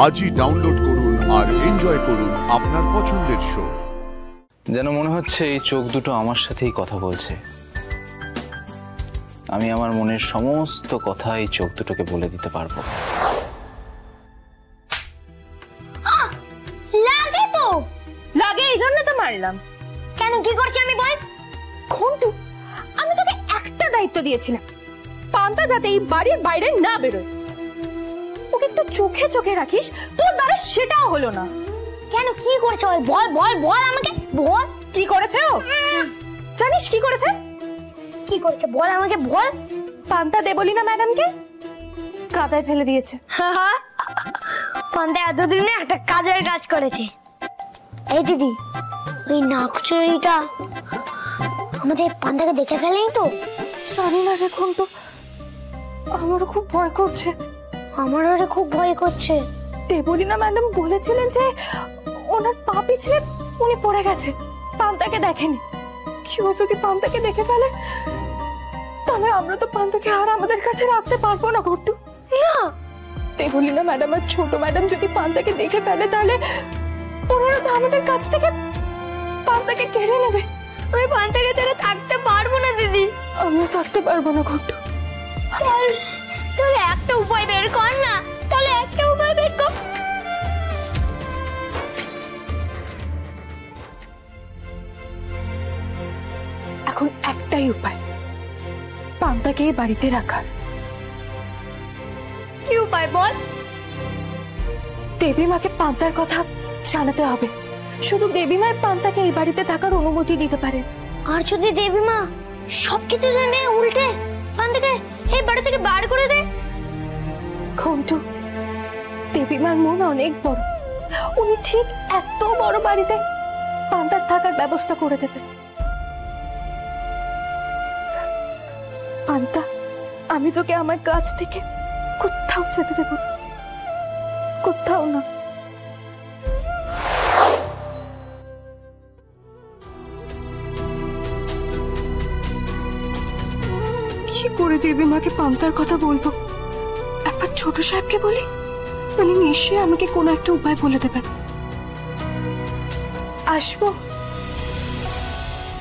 আজই ডাউনলোড করুন আর এনজয় করুন আপনার পছন্দের শো। যেন মনে হচ্ছে এই চোখ দুটো আমার সাথেই কথা বলছে। আমি আমার মনের সমস্ত কথা এই চোখ দুটোকে বলে দিতে পারবো। লাগে তো, লাগে এই জন্য তো মারলাম। কেন, কি করছি আমি বল? ঘন্টু, আমি তোকে একটা দায়িত্ব দিয়েছিলাম, পান্তা যাতে এই বাড়ির বাইরে না বেরোয়। ওকে একটু চোখে চোখে রাখিস, তোর দ্বারা সেটাও হলো না। কেন, কি করেছে? বল বল বল আমাকে, বল কি করেছে ও? জানিস কি করেছে? কি করেছে বল আমাকে, বল। পান্তা দেবলিনা ম্যাডামকে কাদায় ফেলে দিয়েছে। পান্তা এতদিনে একটা কাজের কাজ করেছে। এই দিদি, ওই নাকচুরিটা আমাদের পান্তাকে দেখে ফেলেনি তো? জানি না রে ঘন্টু, আমারও খুব ভয় করছে। আমারও খুব ভয় করছে। দেবলিনা ম্যাডাম বলেছিলেন যে ওনার পা পিছলে উনি পড়ে গেছে, পান্তাকে দেখেনি। কেউ যদি পান্তাকে দেখে ফেলে তাহলে আমরা তো পান্তাকে আর আমাদের কাছে রাখতে পারবো না ঘন্টু। না, দেবলিনা ম্যাডাম আর ছোট ম্যাডাম যদি পান্তাকে দেখে ফেলে তাহলে ওনারা তো আমাদের কাছ থেকে পান্তাকে কেড়ে নেবে। আমি পান্তাকে ছাড়া থাকতে পারবো না দিদি। আমিও থাকতে পারবো না ঘন্টু। তাহলে একটা উপায় বের কর না, তাহলে একটা উপায় বের কর। এখন একটাই উপায়, পান্তাকে এই বাড়িতে রাখার। কি উপায় বল? দেবী মাকে পান্তার কথা জানাতে হবে। শুধু দেবী মায়ের পান্তাকে এই বাড়িতে থাকার অনুমতি দিতে পারে। আর যদি দেবী মা সবকিছু জেনে উল্টে পান্তাকে এই বাড়ি থেকে বার করে দেয়? ঘন্টু, দেবী মার মন অনেক বড়, উনি ঠিক এত বড় বাড়িতে পান্তার থাকার ব্যবস্থা করে দেবে। পান্তা, আমি তোকে আমার কাছ থেকে কোথাও যেতে দেব না, কোথাও না। কি করে দেবী মাকে পান্তার কথা বলবো? একবার ছোট সাহেবকে বলি, উনি নিশ্চয়ই আমাকে কোনো একটা উপায় বলে দেবেন। আসবো?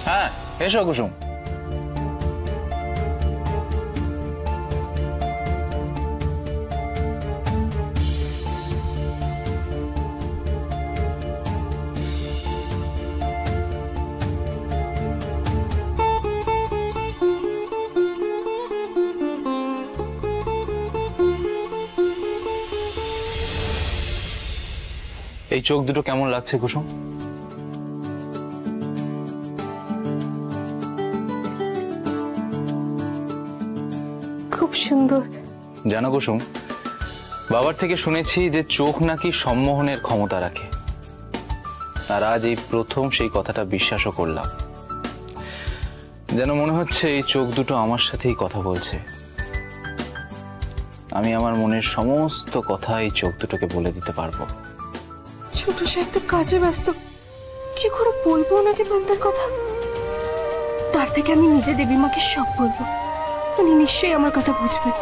হ্যাঁ, এসো কুসুম। এই চোখ দুটো কেমন লাগছে কুসুম? খুব সুন্দর। জানো কুসুম, বাবার থেকে শুনেছি যে চোখ নাকি সম্মোহনের ক্ষমতা রাখে, আর আজ এই প্রথম সেই কথাটা বিশ্বাসও করলাম। যেন মনে হচ্ছে এই চোখ দুটো আমার সাথেই কথা বলছে। আমি আমার মনের সমস্ত কথা এই চোখ দুটোকে বলে দিতে পারবো। ছোট সাহেব তো কাজে ব্যস্ত, কি করে বলবো ওনাকে পান্তার কথা? তার থেকে আমি নিজে দেবী মাকে সব বলবো, উনি নিশ্চয়ই আমার কথা বুঝবেন।